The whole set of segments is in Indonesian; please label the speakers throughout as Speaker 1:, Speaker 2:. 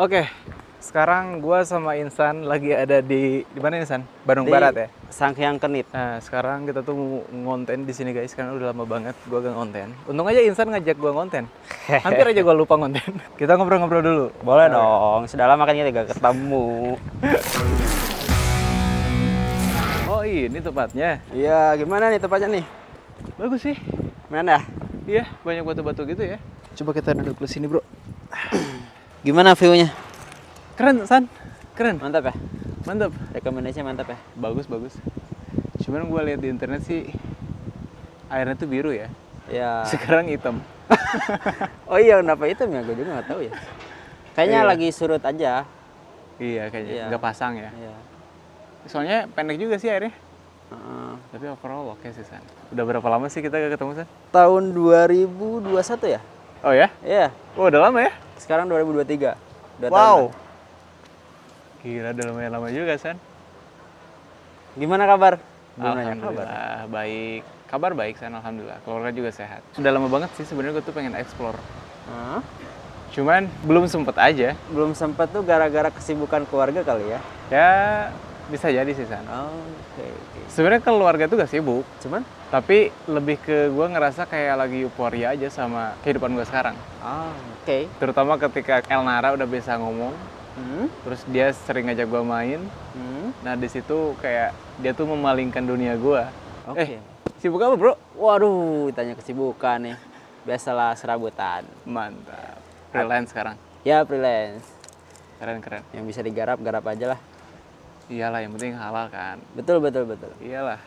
Speaker 1: Oke, sekarang gua sama Insan lagi ada di mana Insan? Bandung
Speaker 2: Di
Speaker 1: Barat ya.
Speaker 2: Sanghyang Kenit.
Speaker 1: Nah, sekarang kita tuh mau ngonten di sini guys, karena udah lama banget gua gak ngonten. Untung aja Insan ngajak gua ngonten. Hampir aja gua lupa ngonten. Kita ngobrol-ngobrol dulu.
Speaker 2: Boleh dong, sudah lama kan kita gak ketemu.
Speaker 1: Oh, ini tempatnya.
Speaker 2: Iya, gimana nih tempatnya nih?
Speaker 1: Bagus sih.
Speaker 2: Mana?
Speaker 1: Iya, banyak batu-batu gitu ya. Coba kita duduk di sini, Bro.
Speaker 2: Gimana view-nya?
Speaker 1: Keren, San. Keren.
Speaker 2: Mantap ya?
Speaker 1: Mantap.
Speaker 2: Rekomendasinya mantap ya?
Speaker 1: Bagus, bagus. Cuman gua lihat di internet sih airnya tuh biru ya.
Speaker 2: Ya.
Speaker 1: Sekarang hitam.
Speaker 2: Oh iya, kenapa hitam ya? Gue juga gak tahu ya. Kayaknya
Speaker 1: Iya.
Speaker 2: lagi surut aja.
Speaker 1: Iya, kayaknya
Speaker 2: Iya.
Speaker 1: nggak pasang ya.
Speaker 2: Iya.
Speaker 1: Soalnya pendek juga sih airnya.
Speaker 2: Heeh.
Speaker 1: Tapi overall oke sih, San. Udah berapa lama sih kita gak ketemu, San?
Speaker 2: Tahun 2021 ya?
Speaker 1: Oh ya?
Speaker 2: Iya.
Speaker 1: Oh, udah lama ya?
Speaker 2: Sekarang 2023. Udah
Speaker 1: Wow.
Speaker 2: tahunan.
Speaker 1: Gila, udah lumayan lama juga, San.
Speaker 2: Gimana kabar? Belum nanya kabar.
Speaker 1: Alhamdulillah, baik. Kabar baik, San. Alhamdulillah. Keluarga juga sehat. Sudah lama banget sih sebenarnya gue tuh pengen explore.
Speaker 2: Hah?
Speaker 1: Cuman belum sempet aja.
Speaker 2: Belum sempat tuh gara-gara kesibukan keluarga kali ya?
Speaker 1: Ya, bisa jadi sih, San.
Speaker 2: Oh, oke.
Speaker 1: Sebenarnya keluarga tuh gak sibuk.
Speaker 2: Cuman?
Speaker 1: Tapi lebih ke gue ngerasa kayak lagi euforia aja sama kehidupan gue sekarang.
Speaker 2: Oh, oke.
Speaker 1: Terutama ketika Elnara udah bisa ngomong.
Speaker 2: Hmm?
Speaker 1: Terus dia sering ngajak gue main.
Speaker 2: Hmm?
Speaker 1: Nah di situ kayak dia tuh memalingkan dunia gue.
Speaker 2: Oke.
Speaker 1: Sibuk apa bro?
Speaker 2: Waduh, tanya kesibukan nih. Biasalah serabutan.
Speaker 1: Mantap. Freelance sekarang.
Speaker 2: Ya, freelance.
Speaker 1: Keren.
Speaker 2: Yang bisa digarap, garap aja lah.
Speaker 1: Iyalah yang penting halal kan.
Speaker 2: Betul.
Speaker 1: Iyalah.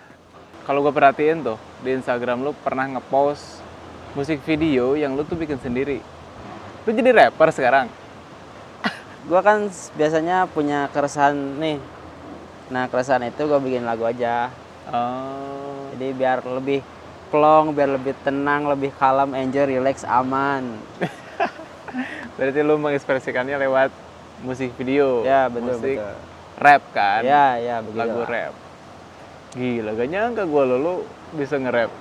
Speaker 1: Kalau gue perhatiin tuh di Instagram lu pernah ngepost musik video yang lu tuh bikin sendiri. Lu jadi rapper sekarang?
Speaker 2: Gua kan biasanya punya keresahan nih. Nah, keresahan itu gua bikin lagu aja.
Speaker 1: Oh.
Speaker 2: Jadi biar lebih plong, biar lebih tenang, lebih kalem, enjoy, relax, aman.
Speaker 1: Berarti lu mengekspresikannya lewat musik video.
Speaker 2: Ya, betul.
Speaker 1: Musik rap kan?
Speaker 2: Ya, begitu.
Speaker 1: Lagu
Speaker 2: lah.
Speaker 1: rap. Gila, gak nyangka gue lu bisa nge-rap.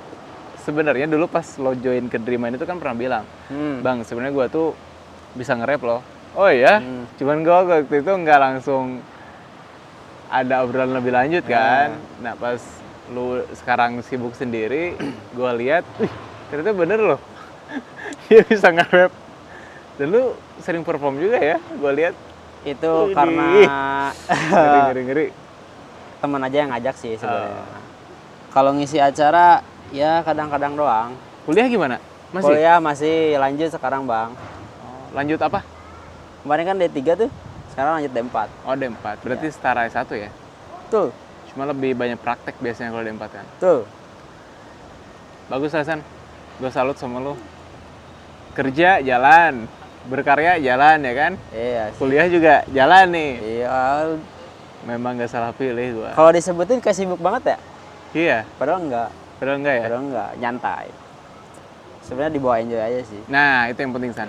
Speaker 1: Sebenarnya dulu pas lo join ke Dreamline itu kan pernah bilang, Bang, sebenarnya gue tuh bisa nge-rap loh. Oh iya? Cuman gue waktu itu nggak langsung ada obrolan lebih lanjut kan. Nah pas lu sekarang sibuk sendiri, gue lihat, ternyata bener loh. Dia bisa nge-rap. Dan lu sering perform juga ya, gue lihat.
Speaker 2: Itu
Speaker 1: Widih.
Speaker 2: karena
Speaker 1: Ngeri.
Speaker 2: teman aja yang ngajak sih sebenarnya. Kalau ngisi acara ya kadang-kadang doang.
Speaker 1: Kuliah gimana? Masih?
Speaker 2: Kuliah masih lanjut sekarang, Bang.
Speaker 1: Lanjut apa?
Speaker 2: Kemarin kan D3 tuh, sekarang lanjut D4.
Speaker 1: Oh D4, berarti setara S1 ya?
Speaker 2: Tuh,
Speaker 1: Cuma lebih banyak praktek biasanya kalau D4 kan?
Speaker 2: tuh.
Speaker 1: Bagus Hasan, gue salut sama lu. Kerja jalan, berkarya jalan ya kan?
Speaker 2: Iya sih.
Speaker 1: Kuliah juga jalan nih.
Speaker 2: Iya,
Speaker 1: Memang gak salah pilih gue.
Speaker 2: kalau disebutin kayak sibuk banget ya?
Speaker 1: Iya,
Speaker 2: Padahal enggak.
Speaker 1: padahal enggak ya?
Speaker 2: Padahal enggak, nyantai. Sebenarnya dibawa enjoy aja sih.
Speaker 1: Nah itu yang penting San.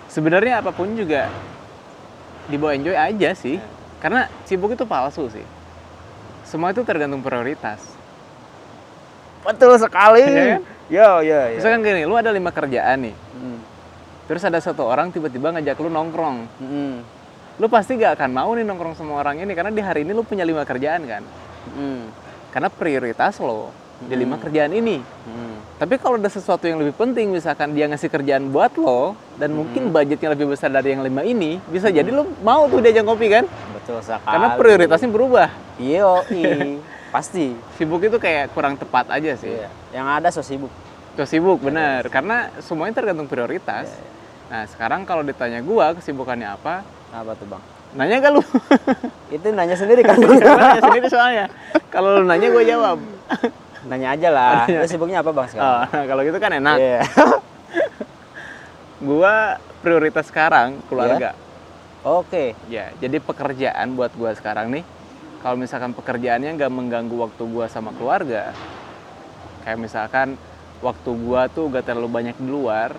Speaker 1: Sebenarnya apapun juga dibawa enjoy aja sih. Karena sibuk itu palsu sih. Semua itu tergantung prioritas.
Speaker 2: Betul sekali.
Speaker 1: Iya kan?
Speaker 2: Iya.
Speaker 1: Misalkan gini, lu ada 5 kerjaan nih.
Speaker 2: Hmm.
Speaker 1: Terus ada satu orang tiba-tiba ngajak lu nongkrong.
Speaker 2: Hmm.
Speaker 1: Lu pasti gak akan mau nih nongkrong sama orang ini. Karena di hari ini lu punya 5 kerjaan kan.
Speaker 2: Hmm.
Speaker 1: Karena prioritas lo di 5 kerjaan ini.
Speaker 2: Hmm.
Speaker 1: Tapi kalau ada sesuatu yang lebih penting, misalkan dia ngasih kerjaan buat lo, dan mungkin budgetnya lebih besar dari yang 5 ini, bisa jadi lo mau tuh diajak ngopi kan?
Speaker 2: Betul sekali.
Speaker 1: Karena prioritasnya berubah.
Speaker 2: Iya, pasti.
Speaker 1: Sibuk itu kayak kurang tepat aja sih.
Speaker 2: Iya. Yang ada so sibuk.
Speaker 1: Tuh sibuk, bener. Karena semuanya tergantung prioritas.
Speaker 2: Iya.
Speaker 1: Nah, sekarang kalau ditanya gua kesibukannya apa,
Speaker 2: Apa tuh, Bang?
Speaker 1: nanya gak lu?
Speaker 2: Itu nanya sendiri kan?
Speaker 1: Nanya sendiri soalnya. Kalau lu nanya, gua jawab.
Speaker 2: Nanya aja lah. Lu sibuknya apa, Bang, sekarang?
Speaker 1: Oh, kalau gitu kan enak.
Speaker 2: Iya.
Speaker 1: Gua prioritas sekarang keluarga.
Speaker 2: Oke.
Speaker 1: Ya, jadi pekerjaan buat gua sekarang nih, kalau misalkan pekerjaannya nggak mengganggu waktu gua sama keluarga, kayak misalkan waktu gua tuh gak terlalu banyak di luar,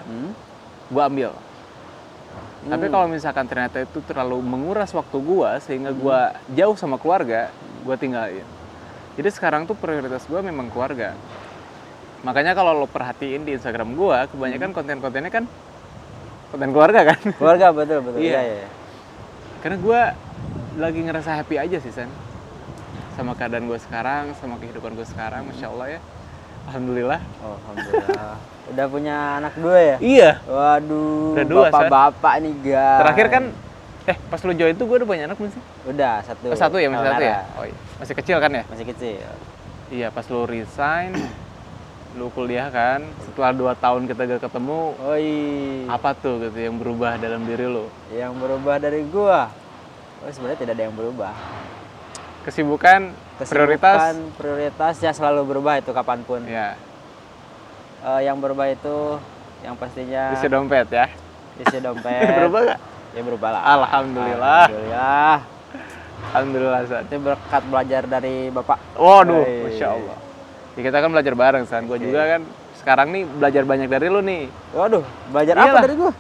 Speaker 1: gua ambil. Tapi kalau misalkan ternyata itu terlalu menguras waktu gua sehingga gua jauh sama keluarga, gua tinggalin. Jadi sekarang tuh prioritas gua memang keluarga. Makanya kalau lo perhatiin di Instagram gua, kebanyakan konten-kontennya kan konten keluarga kan.
Speaker 2: Keluarga betul.
Speaker 1: Iya.
Speaker 2: Iya.
Speaker 1: Karena gue lagi ngerasa happy aja sih, San. Sama keadaan gue sekarang, sama kehidupan gue sekarang, Masya Allah ya. Alhamdulillah.
Speaker 2: Oh, alhamdulillah. Udah punya anak 2 ya?
Speaker 1: Iya.
Speaker 2: Waduh,
Speaker 1: Udah 2, San.
Speaker 2: bapak-bapak nih guys.
Speaker 1: Terakhir kan, pas lu join tuh gue udah punya anak belum sih?
Speaker 2: Udah, 1.
Speaker 1: Oh, 1 ya, masih 1 ya?
Speaker 2: Saudara.
Speaker 1: Oh iya. Masih kecil kan ya?
Speaker 2: Masih kecil.
Speaker 1: Iya, pas lu resign, lu kuliah kan, setelah 2 tahun kita gak ketemu,
Speaker 2: Oi.
Speaker 1: apa tuh gitu yang berubah dalam diri lu?
Speaker 2: Yang berubah dari gua? Oh, sebenarnya tidak ada yang berubah.
Speaker 1: Kesibukan, prioritas?
Speaker 2: Prioritas ya selalu berubah itu kapanpun.
Speaker 1: Ya,
Speaker 2: Yang berubah itu yang pastinya
Speaker 1: isi dompet ya.
Speaker 2: isi dompet.
Speaker 1: Berubah gak?
Speaker 2: Ya berubah lah.
Speaker 1: Alhamdulillah.
Speaker 2: Alhamdulillah.
Speaker 1: Alhamdulillah, San.
Speaker 2: Itu berkat belajar dari Bapak.
Speaker 1: Waduh,
Speaker 2: Wey.
Speaker 1: Masya Allah. Ya, kita kan belajar bareng, San. Gue juga kan sekarang nih belajar banyak dari lu nih.
Speaker 2: Waduh, belajar
Speaker 1: Iyalah.
Speaker 2: apa dari gua?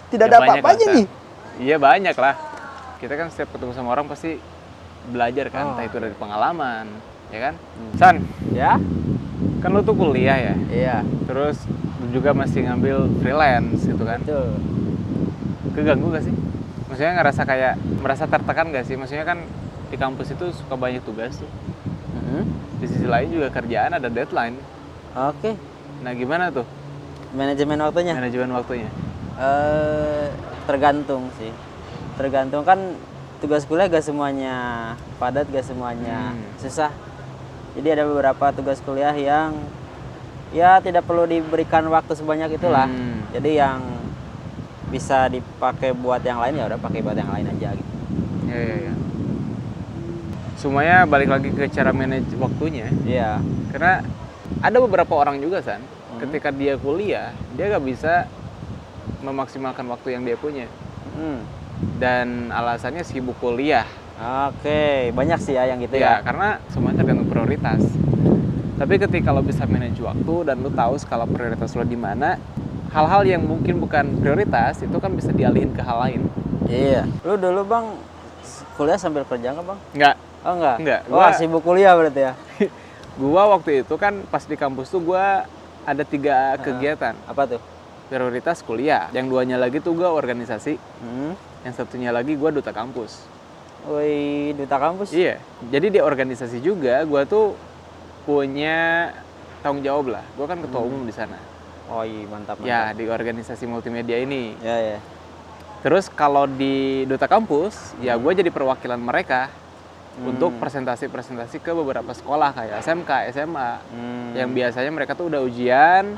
Speaker 2: Tidak
Speaker 1: Ya,
Speaker 2: ada
Speaker 1: banyak
Speaker 2: apa-apanya
Speaker 1: lah, San.
Speaker 2: nih.
Speaker 1: Iya, banyak lah. Kita kan setiap ketemu sama orang pasti belajar kan,
Speaker 2: Oh.
Speaker 1: entah itu dari pengalaman, ya kan? San,
Speaker 2: Ya?
Speaker 1: kan lu tuh kuliah ya,
Speaker 2: Iya,
Speaker 1: terus lu juga masih ngambil freelance gitu kan?
Speaker 2: betul.
Speaker 1: Keganggu gak sih? Maksudnya ngerasa kayak, merasa tertekan gak sih? Maksudnya kan di kampus itu suka banyak tugas tuh.
Speaker 2: Mhm.
Speaker 1: Di sisi lain juga kerjaan ada deadline.
Speaker 2: Oke.
Speaker 1: Nah gimana tuh
Speaker 2: Manajemen waktunya?
Speaker 1: manajemen waktunya?
Speaker 2: Tergantung sih. Tergantung kan tugas kuliah gak semuanya padat, gak semuanya susah. Jadi ada beberapa tugas kuliah yang ya tidak perlu diberikan waktu sebanyak itulah. Jadi yang bisa dipakai buat yang lain ya udah pakai buat yang lain aja gitu.
Speaker 1: Ya. Semuanya balik lagi ke cara manage waktunya.
Speaker 2: Iya.
Speaker 1: Karena ada beberapa orang juga, San, ketika dia kuliah, dia gak bisa memaksimalkan waktu yang dia punya. Dan alasannya sibuk kuliah.
Speaker 2: Oke, banyak sih ya yang gitu
Speaker 1: Ya,
Speaker 2: ya.
Speaker 1: karena semuanya tergantung prioritas. Tapi ketika lo bisa manage waktu dan lo tahu skala prioritas lo di mana, hal-hal yang mungkin bukan prioritas itu kan bisa dialihin ke hal lain.
Speaker 2: Iya. Lu dulu Bang kuliah sambil kerja nggak Bang?
Speaker 1: Enggak,
Speaker 2: Oh enggak?
Speaker 1: Enggak,
Speaker 2: Wah,
Speaker 1: gua-
Speaker 2: sibuk kuliah berarti ya.
Speaker 1: gua waktu itu kan pas di kampus tuh gua ada 3 kegiatan.
Speaker 2: Apa tuh?
Speaker 1: Prioritas kuliah, yang 2-nya lagi tuh gua organisasi,
Speaker 2: Hmm.
Speaker 1: yang satunya lagi gua duta kampus.
Speaker 2: Woi, duta kampus.
Speaker 1: Iya, jadi di organisasi juga gua tuh punya tanggung jawab lah. Gua kan ketua umum di sana.
Speaker 2: Oh iya, mantap.
Speaker 1: Ya, di organisasi multimedia ini.
Speaker 2: Ya, ya.
Speaker 1: Terus kalau di duta kampus, ya gue jadi perwakilan mereka untuk presentasi-presentasi ke beberapa sekolah kayak SMK, SMA, yang biasanya mereka tuh udah ujian.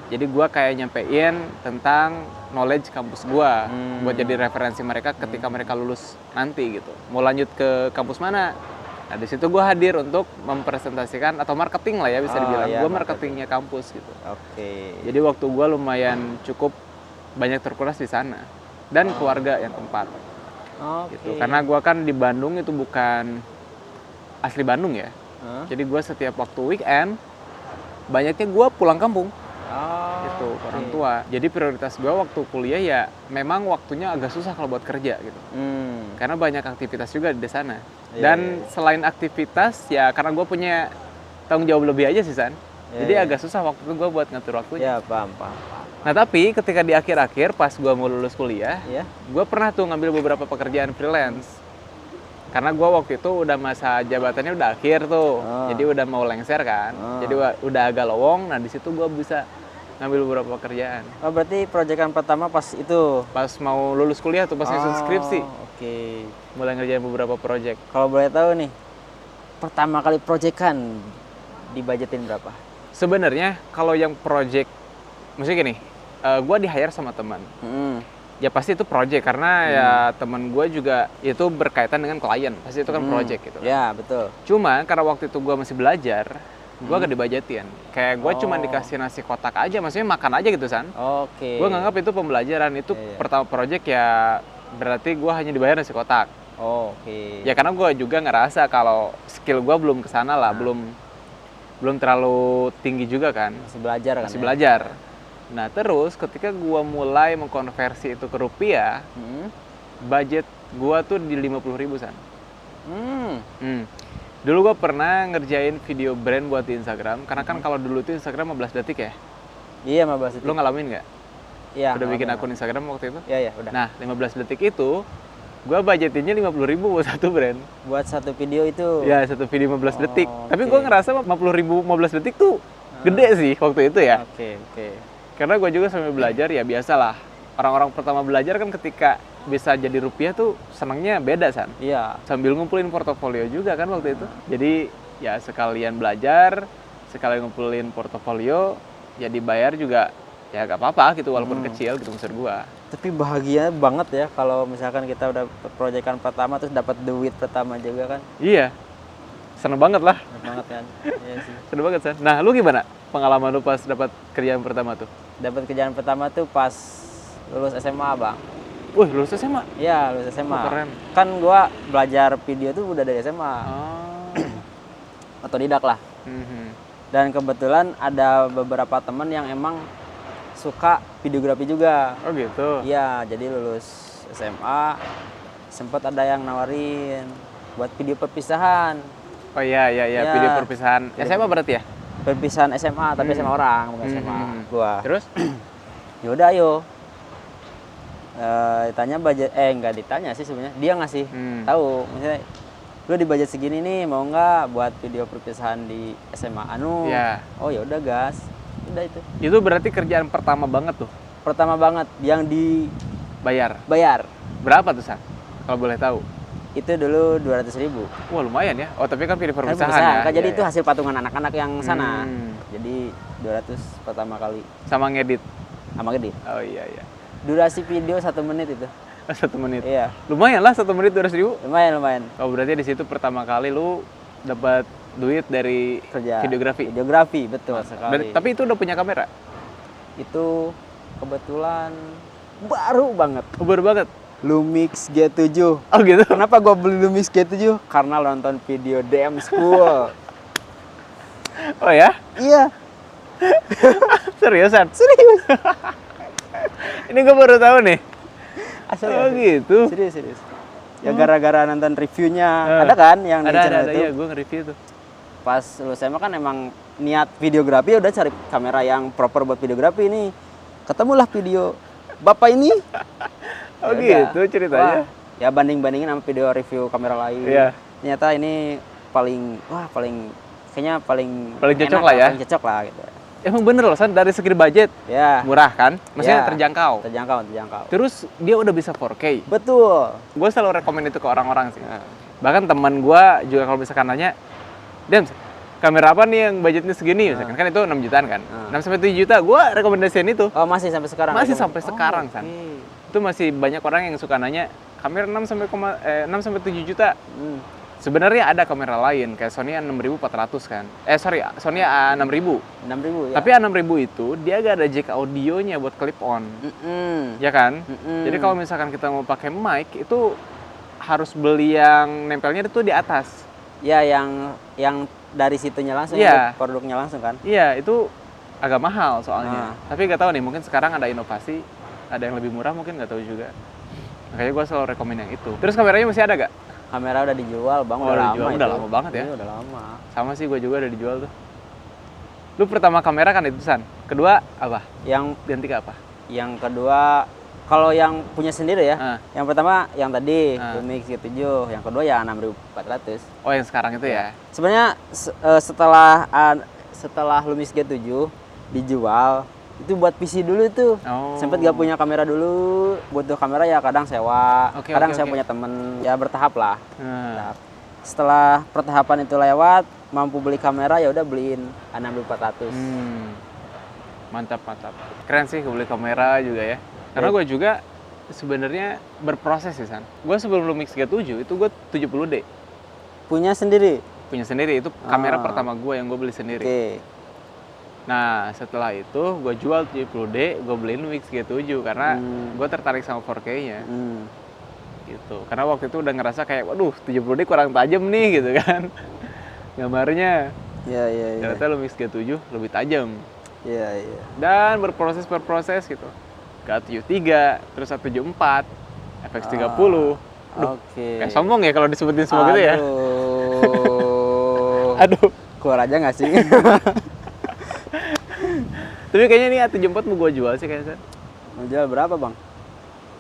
Speaker 1: Jadi gue kayak nyampein tentang knowledge kampus gue, buat jadi referensi mereka ketika mereka lulus nanti gitu. Mau lanjut ke kampus mana? Nah di situ gue hadir untuk mempresentasikan atau marketing lah ya bisa
Speaker 2: Oh,
Speaker 1: dibilang.
Speaker 2: iya,
Speaker 1: Gue
Speaker 2: marketing.
Speaker 1: marketingnya kampus gitu.
Speaker 2: Oke.
Speaker 1: Jadi waktu gue lumayan cukup banyak terkuras di sana dan keluarga yang keempat.
Speaker 2: Oke.
Speaker 1: Gitu. Karena gue kan di Bandung itu bukan asli Bandung ya.
Speaker 2: Hah?
Speaker 1: Jadi gue setiap waktu weekend banyaknya gue pulang kampung
Speaker 2: Oh,
Speaker 1: gitu ke
Speaker 2: oke.
Speaker 1: orang tua. Jadi prioritas gue waktu kuliah ya memang waktunya agak susah kalau buat kerja gitu. Karena banyak aktivitas juga di sana.
Speaker 2: Iya,
Speaker 1: Dan
Speaker 2: iya.
Speaker 1: selain aktivitas ya karena gue punya tanggung jawab lebih aja sih San.
Speaker 2: Iya,
Speaker 1: Jadi
Speaker 2: iya.
Speaker 1: agak susah waktu itu gue buat ngatur waktunya.
Speaker 2: Ya, paham.
Speaker 1: Nah tapi ketika di akhir-akhir pas gue mau lulus kuliah,
Speaker 2: Ya.
Speaker 1: gue pernah tuh ngambil beberapa pekerjaan freelance. Karena gue waktu itu udah masa jabatannya udah akhir tuh, jadi udah mau lengser kan. Jadi udah agak lowong. Nah di situ gue bisa ngambil beberapa pekerjaan.
Speaker 2: Oh, berarti proyekan pertama pas itu.
Speaker 1: Pas mau lulus kuliah tuh, pas nyusun skripsi,
Speaker 2: Oke.
Speaker 1: mulai ngerjain beberapa project.
Speaker 2: Kalau boleh tahu nih, pertama kali proyekan dibajetin berapa?
Speaker 1: Sebenarnya kalau yang project, maksudnya gini, gue di hire sama teman. Ya pasti itu project karena ya teman gue juga itu berkaitan dengan klien, pasti itu kan project gitu.
Speaker 2: Ya, betul.
Speaker 1: Cuma karena waktu itu gue masih belajar, gue gak dibajetin. Kayak gue cuma dikasih nasi kotak aja, maksudnya makan aja gitu San.
Speaker 2: Oke.
Speaker 1: Gue nganggap itu pembelajaran, itu
Speaker 2: Iya.
Speaker 1: pertama project ya berarti gue hanya dibayar nasi kotak.
Speaker 2: Oke.
Speaker 1: Ya karena gue juga ngerasa kalau skill gue belum kesana lah, belum terlalu tinggi juga kan,
Speaker 2: Masih belajar kan?
Speaker 1: masih
Speaker 2: ya?
Speaker 1: belajar. Nah terus ketika gue mulai mengkonversi itu ke rupiah, budget gue tuh di 50.000 San. Dulu gue pernah ngerjain video brand buat di Instagram, karena kan kalau dulu itu Instagram 15 detik ya.
Speaker 2: Iya, 15 detik.
Speaker 1: Lo ngalamin nggak?
Speaker 2: Iya.
Speaker 1: Udah bikin
Speaker 2: ngalamin.
Speaker 1: akun Instagram waktu itu?
Speaker 2: Iya, udah.
Speaker 1: Nah 15 detik itu Gua budgetinnya 50.000 buat satu brand.
Speaker 2: Buat satu video itu.
Speaker 1: Ya, satu video 15 detik. Tapi
Speaker 2: oke.
Speaker 1: gua ngerasa 50.000 15 detik tuh gede sih waktu itu ya.
Speaker 2: Oke.
Speaker 1: Karena gua juga sambil belajar ya biasalah. Orang-orang pertama belajar kan ketika bisa jadi rupiah tuh senangnya beda, San.
Speaker 2: Iya.
Speaker 1: Sambil ngumpulin portofolio juga kan waktu itu. Jadi ya sekalian belajar, sekalian ngumpulin portofolio, ya dibayar juga ya gak apa-apa gitu walaupun kecil gitu maksud gua.
Speaker 2: Tapi bahagia banget ya kalau misalkan kita udah proyekan pertama terus dapat duit pertama juga kan.
Speaker 1: Iya. Seneng banget lah.
Speaker 2: Enak banget kan. Iya sih.
Speaker 1: Seneng banget, San. Nah, lu gimana pengalaman lu pas dapat kerjaan pertama tuh?
Speaker 2: Dapat kerjaan pertama tuh pas lulus SMA, Bang.
Speaker 1: Wih, lulus SMA?
Speaker 2: Iya, lulus SMA.
Speaker 1: Oh, keren.
Speaker 2: Kan gua belajar video tuh udah dari SMA.
Speaker 1: Oh.
Speaker 2: Otodidak lah.
Speaker 1: Mhm.
Speaker 2: Dan kebetulan ada beberapa teman yang emang suka videografi juga.
Speaker 1: Oh gitu.
Speaker 2: Iya, jadi lulus SMA sempat ada yang nawarin buat video perpisahan.
Speaker 1: Oh iya,
Speaker 2: Ya.
Speaker 1: video perpisahan. SMA berarti ya?
Speaker 2: Perpisahan SMA, tapi SMA orang, bukan SMA gua.
Speaker 1: Terus?
Speaker 2: Yaudah ayo. Ditanya budget, nggak ditanya sih sebenarnya. Dia ngasih tahu, misalnya lu di budget segini nih, mau nggak buat video perpisahan di SMA anu?
Speaker 1: Iya.
Speaker 2: Oh ya udah gas. Udah itu.
Speaker 1: Itu berarti kerjaan pertama banget tuh,
Speaker 2: Pertama banget yang dibayar.
Speaker 1: bayar. Berapa tuh, San? Kalau boleh tahu.
Speaker 2: Itu dulu 200.000.
Speaker 1: Wah, lumayan ya. Oh, tapi kan video
Speaker 2: Kan
Speaker 1: perpisahan
Speaker 2: perpisahan,
Speaker 1: ya.
Speaker 2: kan jadi
Speaker 1: Iya,
Speaker 2: itu
Speaker 1: iya.
Speaker 2: hasil patungan anak-anak yang sana.
Speaker 1: Hmm.
Speaker 2: Jadi 200 pertama kali
Speaker 1: Sama ngedit.
Speaker 2: sama gede.
Speaker 1: Oh iya.
Speaker 2: Durasi video 1 menit itu.
Speaker 1: 1 menit.
Speaker 2: Iya,
Speaker 1: Lumayan lah 1 menit 200.000.
Speaker 2: lumayan.
Speaker 1: Oh, berarti di situ pertama kali lu dapat duit dari
Speaker 2: Kerja
Speaker 1: videografi.
Speaker 2: Videografi, betul
Speaker 1: Mantap.
Speaker 2: sekali.
Speaker 1: Tapi itu udah punya kamera?
Speaker 2: Itu kebetulan baru banget.
Speaker 1: Oh, baru banget.
Speaker 2: Lumix G7.
Speaker 1: Oh gitu.
Speaker 2: Kenapa gua beli Lumix G7? Karena nonton video DM School.
Speaker 1: Oh ya?
Speaker 2: Iya,
Speaker 1: Seriusan?
Speaker 2: serius.
Speaker 1: Ini gue baru tahu nih.
Speaker 2: Asli,
Speaker 1: Oh
Speaker 2: asli.
Speaker 1: gitu.
Speaker 2: Serius. Ya gara-gara nonton reviewnya.
Speaker 1: Eh,
Speaker 2: Ada kan yang di
Speaker 1: Ada,
Speaker 2: channel itu?
Speaker 1: iya, gue nge-review tuh.
Speaker 2: Pas lulus SMA kan emang niat videografi, udah cari kamera yang proper buat videografi nih. Ketemulah video Bapak ini.
Speaker 1: Oh
Speaker 2: Ya
Speaker 1: gitu
Speaker 2: udah.
Speaker 1: ceritanya.
Speaker 2: Wah, ya banding-bandingin sama video review kamera lain.
Speaker 1: Iya.
Speaker 2: Ternyata ini kayaknya paling
Speaker 1: Paling cocok
Speaker 2: enak
Speaker 1: lah ya.
Speaker 2: Paling cocok lah gitu.
Speaker 1: Emang bener loh, San, dari segi budget
Speaker 2: Ya,
Speaker 1: murah kan? Maksudnya
Speaker 2: Ya.
Speaker 1: terjangkau.
Speaker 2: terjangkau.
Speaker 1: Terus dia udah bisa 4K.
Speaker 2: Betul.
Speaker 1: Gue selalu rekomen itu ke orang-orang sih.
Speaker 2: Nah,
Speaker 1: Bahkan teman gue juga kalau misalkan nanya, Dems, kamera apa nih yang budgetnya segini? Misalkan kan itu 6 jutaan kan? 6-7 juta, gue rekomendasiin itu.
Speaker 2: oh masih sampai sekarang?
Speaker 1: Masih
Speaker 2: rekomend-
Speaker 1: sampai sekarang, San.
Speaker 2: oke.
Speaker 1: Itu masih banyak orang yang suka nanya, kamera 6-7 juta.
Speaker 2: Hmm.
Speaker 1: Sebenarnya ada kamera lain, kayak Sony A6400 kan. Sony A6000.
Speaker 2: 6.000 ya?
Speaker 1: Tapi A6000 itu dia gak ada jack audionya buat clip on.
Speaker 2: Mm-mm.
Speaker 1: Ya kan?
Speaker 2: Mm-mm.
Speaker 1: Jadi kalau misalkan kita mau pakai mic itu harus beli yang nempelnya itu di atas.
Speaker 2: Ya yang dari situnya langsung,
Speaker 1: Iya.
Speaker 2: produknya langsung kan?
Speaker 1: Iya, itu agak mahal soalnya.
Speaker 2: Ah.
Speaker 1: Tapi gak tahu nih, mungkin sekarang ada inovasi, ada yang lebih murah mungkin gak tahu juga. Makanya gue selalu rekomen yang itu. Terus kameranya masih ada gak?
Speaker 2: Kamera udah dijual, Bang.
Speaker 1: Oh,
Speaker 2: udah
Speaker 1: udah
Speaker 2: lama
Speaker 1: dijual.
Speaker 2: itu.
Speaker 1: Udah lama banget ya?
Speaker 2: Iya, udah lama.
Speaker 1: Sama sih, gue juga udah dijual tuh. Lu pertama kamera kan itu, San. Kedua apa?
Speaker 2: Yang
Speaker 1: Ganti ke apa?
Speaker 2: yang kedua, kalau yang punya sendiri ya.
Speaker 1: Ah.
Speaker 2: Yang pertama yang tadi
Speaker 1: Ah.
Speaker 2: Lumix G7, yang kedua ya 6.400.
Speaker 1: Oh, yang sekarang itu ya?
Speaker 2: Sebenarnya setelah Lumix G7 dijual, itu buat PC dulu tuh.
Speaker 1: Oh.
Speaker 2: Sempet gak punya kamera dulu, butuh kamera ya kadang sewa,
Speaker 1: Oke,
Speaker 2: kadang
Speaker 1: oke,
Speaker 2: saya
Speaker 1: oke.
Speaker 2: punya temen, ya bertahap lah.
Speaker 1: Nah.
Speaker 2: Nah, setelah pertahapan itu lewat, mampu beli kamera ya udah beliin A6400.
Speaker 1: Mantap. Keren sih beli kamera juga ya. Karena gue juga sebenarnya berproses sih, San. Gue sebelum Lumix G7 itu gue 70D.
Speaker 2: Punya sendiri.
Speaker 1: Punya sendiri, itu kamera
Speaker 2: Ah.
Speaker 1: pertama gue yang gue beli sendiri.
Speaker 2: Oke.
Speaker 1: Nah, setelah itu gue jual 70D, gue beliin Lumix G7 karena gue tertarik sama 4K-nya. Gitu. Karena waktu itu udah ngerasa kayak, waduh 70D kurang tajam nih gitu kan. Gambarnya.
Speaker 2: Iya.
Speaker 1: Ternyata Lumix G7 lebih tajam.
Speaker 2: Iya.
Speaker 1: Dan berproses gitu. Ke A73, terus A74, FX30.
Speaker 2: Oke.
Speaker 1: Kayak sombong ya kalau disebutin semua gitu ya.
Speaker 2: Aduh.
Speaker 1: Aduh.
Speaker 2: Keluar aja nggak sih?
Speaker 1: Tapi kayaknya ini A74 mau gue jual sih kayaknya.
Speaker 2: Mau jual berapa, Bang?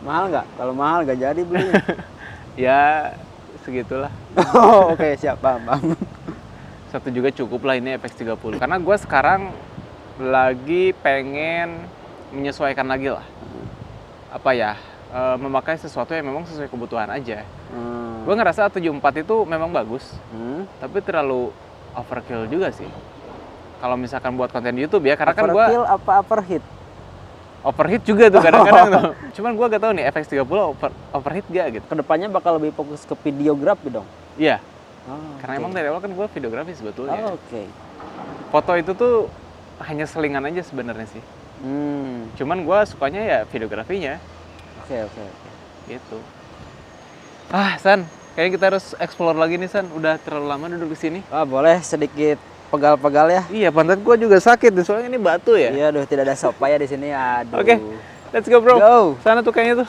Speaker 2: Mahal nggak? Kalau mahal nggak jadi beli.
Speaker 1: Ya segitulah.
Speaker 2: Oh, oke, siap, paham.
Speaker 1: Satu juga cukup lah ini FX30. Karena gue sekarang lagi pengen menyesuaikan lagi lah. Apa ya, memakai sesuatu yang memang sesuai kebutuhan aja. Gue ngerasa 74 itu memang bagus, tapi terlalu overkill juga sih. Kalau misalkan buat konten YouTube ya, karena kan gue
Speaker 2: Overkill apa overheat?
Speaker 1: overheat juga tuh kadang-kadang tuh. Cuman gue gak tahu nih FX30 overheat gak gitu.
Speaker 2: Kedepannya bakal lebih fokus ke videografi dong.
Speaker 1: Iya,
Speaker 2: Oh,
Speaker 1: karena emang dari awal kan gue videografi sebetulnya.
Speaker 2: Oke.
Speaker 1: Foto itu tuh hanya selingan aja sebenarnya sih. Cuman gue sukanya ya videografinya.
Speaker 2: Oke.
Speaker 1: Gitu. San, kayaknya kita harus explore lagi nih San. Udah terlalu lama duduk di sini.
Speaker 2: Wah, boleh sedikit pegal-pegal ya.
Speaker 1: Iya, pantat gue juga sakit soalnya ini batu ya.
Speaker 2: Iya, aduh tidak ada sopa ya di sini. Aduh.
Speaker 1: Oke, let's go bro.
Speaker 2: Go.
Speaker 1: Sana tuh kayaknya tuh.